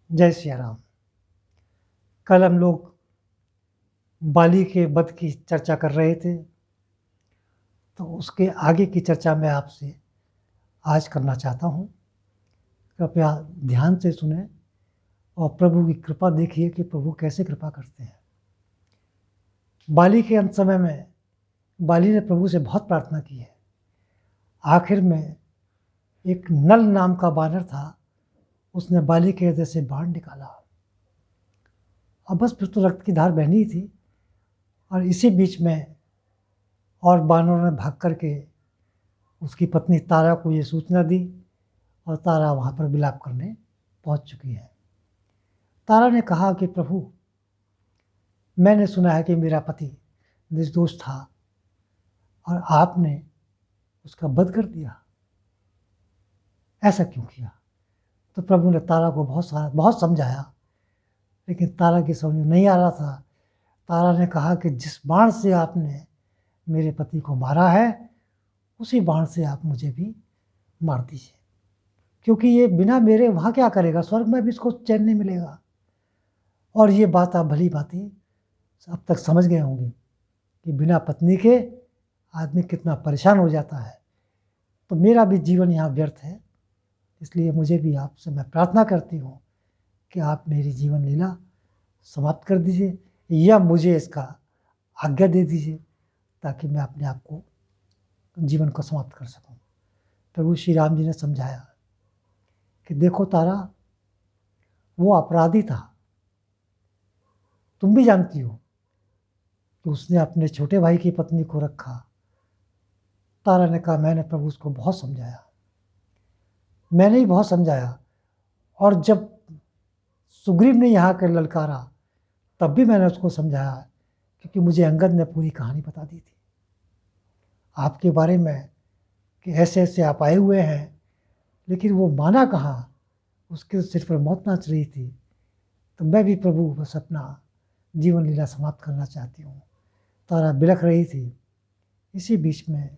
जय सिया राम। कल हम लोग बाली के वध की चर्चा कर रहे थे, तो उसके आगे की चर्चा मैं आपसे आज करना चाहता हूँ। कृपया ध्यान से सुने और प्रभु की कृपा देखिए कि प्रभु कैसे कृपा करते हैं। बाली के अंत समय में बाली ने प्रभु से बहुत प्रार्थना की है। आखिर में एक नल नाम का बानर था, उसने बाली के हृदय से बाण निकाला। अब बस फिर तो रक्त की धार बहनी थी, और इसी बीच में और बानरों ने भाग करके उसकी पत्नी तारा को ये सूचना दी, और तारा वहाँ पर विलाप करने पहुँच चुकी है। तारा ने कहा कि प्रभु, मैंने सुना है कि मेरा पति निर्दोष था और आपने उसका वध कर दिया, ऐसा क्यों किया? तो प्रभु ने तारा को बहुत समझाया, लेकिन तारा की समझ में नहीं आ रहा था। तारा ने कहा कि जिस बाण से आपने मेरे पति को मारा है, उसी बाण से आप मुझे भी मार दीजिए, क्योंकि ये बिना मेरे वहाँ क्या करेगा, स्वर्ग में भी इसको चैन नहीं मिलेगा। और ये बात आप भली भांति अब तक समझ गए होंगे कि बिना पत्नी के आदमी कितना परेशान हो जाता है। तो मेरा भी जीवन यहाँ व्यर्थ है, इसलिए मुझे भी आपसे मैं प्रार्थना करती हूँ कि आप मेरी जीवन लीला समाप्त कर दीजिए, या मुझे इसका आज्ञा दे दीजिए, ताकि मैं अपने आप को जीवन को समाप्त कर सकूं। प्रभु श्री राम जी ने समझाया कि देखो तारा, वो अपराधी था, तुम भी जानती हो कि उसने अपने छोटे भाई की पत्नी को रखा। तारा ने कहा, मैंने प्रभु उसको बहुत समझाया, मैंने ही बहुत समझाया, और जब सुग्रीव ने यहाँ कर ललकारा तब भी मैंने उसको समझाया, क्योंकि मुझे अंगद ने पूरी कहानी बता दी थी आपके बारे में कि ऐसे ऐसे आप आए हुए हैं, लेकिन वो माना कहाँ, उसके सिर पर मौत नाच रही थी। तो मैं भी प्रभु बस अपना जीवन लीला समाप्त करना चाहती हूँ। तारा बिलख रही थी। इसी बीच में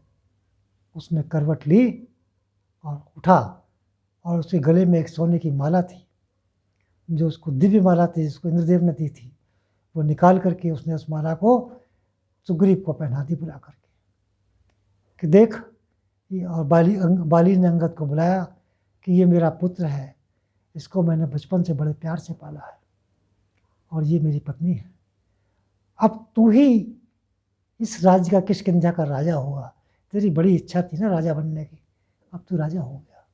उसने करवट ली और उठा, और उसके गले में एक सोने की माला थी, जो उसको दिव्य माला थी, जिसको इंद्रदेव ने दी थी। वो निकाल करके उसने उस माला को सुग्रीव को पहना दी, बुला करके कि देख। और बाली ने अंगद को बुलाया कि ये मेरा पुत्र है, इसको मैंने बचपन से बड़े प्यार से पाला है, और ये मेरी पत्नी है। अब तू ही इस राज्य का किष्किंधा का राजा होगा। तेरी बड़ी इच्छा थी ना राजा बनने की, अब तू राजा हो गया।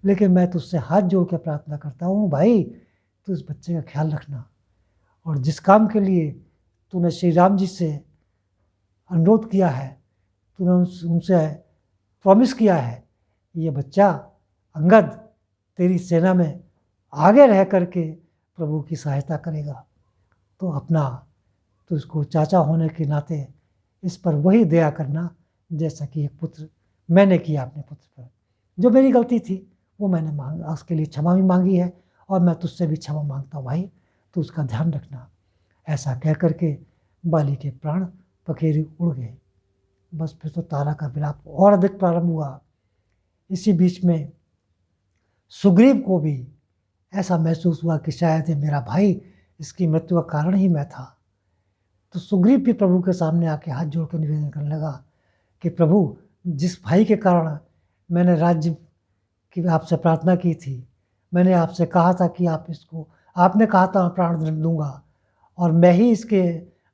लेकिन मैं तुझसे हाथ जोड़ के प्रार्थना करता हूँ भाई, तू इस बच्चे का ख्याल रखना, और जिस काम के लिए तूने श्री राम जी से अनुरोध किया है, तूने उनसे प्रॉमिस किया है, ये बच्चा अंगद तेरी सेना में आगे रह करके प्रभु की सहायता करेगा। तो अपना तो इसको चाचा होने के नाते इस पर वही दया करना जैसा कि एक पुत्र मैंने किया अपने पुत्र पर। जो मेरी गलती थी वो मैंने मांगा, उसके लिए क्षमा भी मांगी है, और मैं तुझसे भी क्षमा मांगता हूँ भाई, तो उसका ध्यान रखना। ऐसा कह करके बाली के प्राण पखेरु उड़ गए। बस फिर तो तारा का विलाप और अधिक प्रारंभ हुआ। इसी बीच में सुग्रीव को भी ऐसा महसूस हुआ कि शायद ये मेरा भाई, इसकी मृत्यु का कारण ही मैं था। तो सुग्रीव भी प्रभु के सामने आके हाथ जोड़ कर निवेदन करने लगा कि प्रभु, जिस भाई के कारण मैंने राज्य की आपसे प्रार्थना की थी, मैंने आपसे कहा था कि आप इसको, आपने कहा था मैं प्राण दंड दूंगा, और मैं ही इसके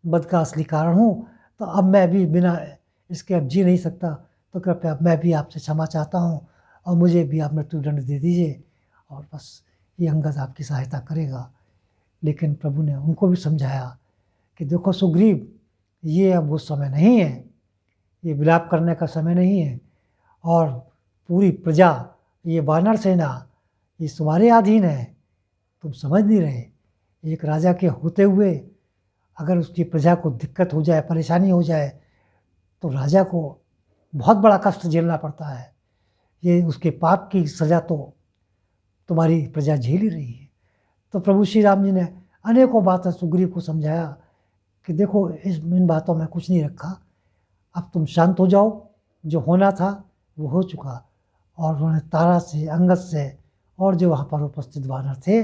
वध का असली कारण हूँ, तो अब मैं भी बिना इसके अब जी नहीं सकता। तो कृपया मैं भी आपसे क्षमा चाहता हूँ, और मुझे भी आप मृत्यु दंड दे दीजिए, और बस ये अंगद आपकी सहायता करेगा। लेकिन प्रभु ने उनको भी समझाया कि देखो सुग्रीव, ये अब वो समय नहीं है, ये विलाप करने का समय नहीं है, और पूरी प्रजा, ये वानर सेना, ये तुम्हारे अधीन है, तुम समझ नहीं रहे। एक राजा के होते हुए अगर उसकी प्रजा को दिक्कत हो जाए, परेशानी हो जाए, तो राजा को बहुत बड़ा कष्ट झेलना पड़ता है। ये उसके पाप की सज़ा तो तुम्हारी प्रजा झेल ही रही है। तो प्रभु श्री राम जी ने अनेकों बातें सुग्रीव को समझाया कि देखो, इन बातों में कुछ नहीं रखा, अब तुम शांत हो जाओ, जो होना था वो हो चुका। और उन्होंने तारा से, अंगद से, और जो वहाँ पर उपस्थित वानर थे,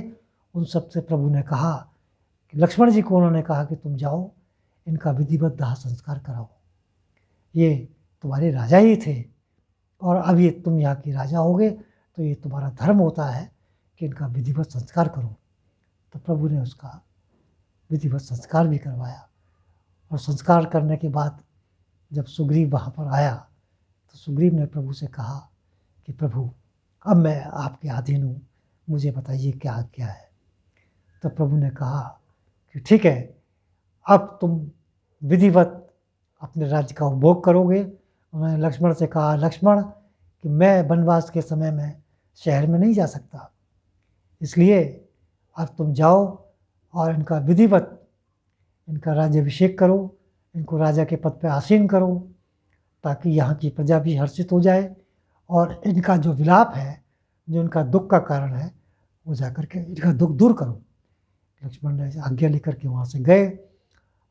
उन सब से प्रभु ने कहा कि लक्ष्मण जी को उन्होंने कहा कि तुम जाओ, इनका विधिवत दाह संस्कार कराओ। ये तुम्हारे राजा ही थे और अब ये तुम यहाँ की राजा होगे, तो ये तुम्हारा धर्म होता है कि इनका विधिवत संस्कार करो। तो प्रभु ने उसका विधिवत संस्कार भी करवाया। और संस्कार करने के बाद जब सुग्रीव वहाँ पर आया तो सुग्रीव ने प्रभु से कहा कि प्रभु, अब मैं आपके अधीन हूँ, मुझे बताइए क्या आज्ञा है। तो प्रभु ने कहा कि ठीक है, अब तुम विधिवत अपने राज्य का उपभोग करोगे। उन्होंने लक्ष्मण से कहा, लक्ष्मण कि मैं वनवास के समय में शहर में नहीं जा सकता, इसलिए अब तुम जाओ और इनका विधिवत इनका राज्याभिषेक करो, इनको राजा के पद पर आसीन करो, ताकि यहाँ की प्रजा भी हर्षित हो जाए और इनका जो विलाप है, जो इनका दुख का कारण है, वो जाकर के इनका दुख दूर करो। लक्ष्मण ने आज्ञा लेकर के वहाँ से गए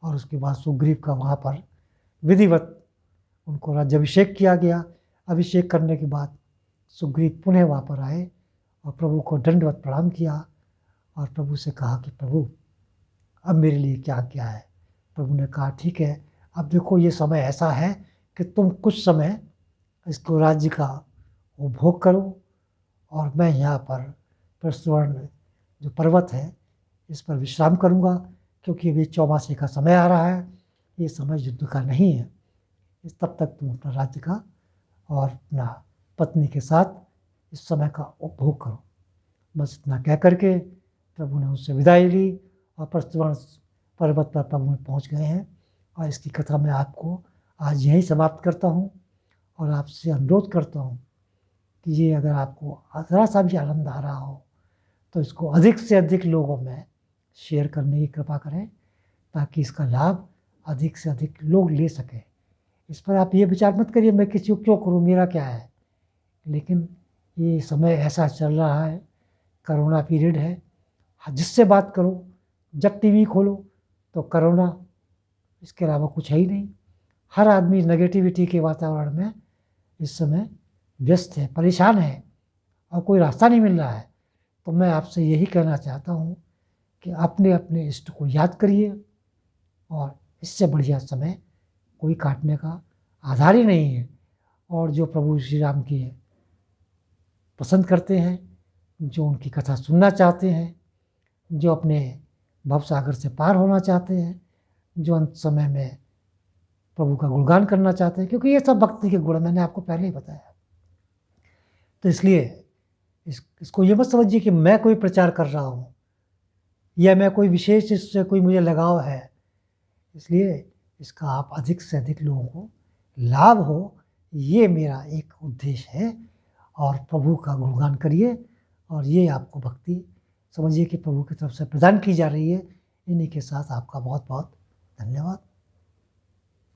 और उसके बाद सुग्रीव का वहाँ पर विधिवत उनको राज्याभिषेक किया गया। अभिषेक करने के बाद सुग्रीव पुनः वहाँ पर आए और प्रभु को दंडवत प्रणाम किया और प्रभु से कहा कि प्रभु, अब मेरे लिए क्या आज्ञा है। प्रभु ने कहा, ठीक है, अब देखो ये समय ऐसा है कि तुम कुछ समय इसको राज्य का उपभोग करो और मैं यहाँ पर प्रस्तुवर्ण जो पर्वत है इस पर विश्राम करूँगा, क्योंकि अभी चौमासे का समय आ रहा है, ये समय युद्ध का नहीं है। इस तब तक तुम अपना राज्य का और अपना पत्नी के साथ इस समय का उपभोग करो। बस इतना कह करके प्रभु ने उससे विदाई ली और प्रस्तुवर्ण पर्वत पर प्रभु में पहुँच गए हैं। और इसकी कथा मैं आपको आज यहीं समाप्त करता हूँ और आपसे अनुरोध करता हूँ कि ये अगर आपको ज़रा सा भी आनंद आ रहा हो तो इसको अधिक से अधिक लोगों में शेयर करने की कृपा करें, ताकि इसका लाभ अधिक से अधिक लोग ले सकें। इस पर आप ये विचार मत करिए मैं किसी को क्यों करूँ, मेरा क्या है। लेकिन ये समय ऐसा चल रहा है, कोरोना पीरियड है, जिससे बात करो, जब टीवी खोलो तो कोरोना, इसके अलावा कुछ है ही नहीं। हर आदमी नेगेटिविटी के वातावरण में इस समय व्यस्त है, परेशान है और कोई रास्ता नहीं मिल रहा है। तो मैं आपसे यही कहना चाहता हूँ कि अपने अपने इष्ट को याद करिए, और इससे बढ़िया समय कोई काटने का आधार ही नहीं है। और जो प्रभु श्री राम की पसंद करते हैं, जो उनकी कथा सुनना चाहते हैं, जो अपने भवसागर से पार होना चाहते हैं, जो अंत समय में प्रभु का गुणगान करना चाहते हैं, क्योंकि ये सब भक्ति के गुण मैंने आपको पहले ही बताया। तो इसलिए इसको ये मत समझिए कि मैं कोई प्रचार कर रहा हूँ या मैं कोई विशेष इससे कोई मुझे लगाव है। इसलिए इसका आप अधिक से अधिक लोगों को लाभ हो, ये मेरा एक उद्देश्य है। और प्रभु का गुणगान करिए, और ये आपको भक्ति समझिए कि प्रभु की तरफ से प्रदान की जा रही है। इन्हीं के साथ आपका बहुत बहुत धन्यवाद।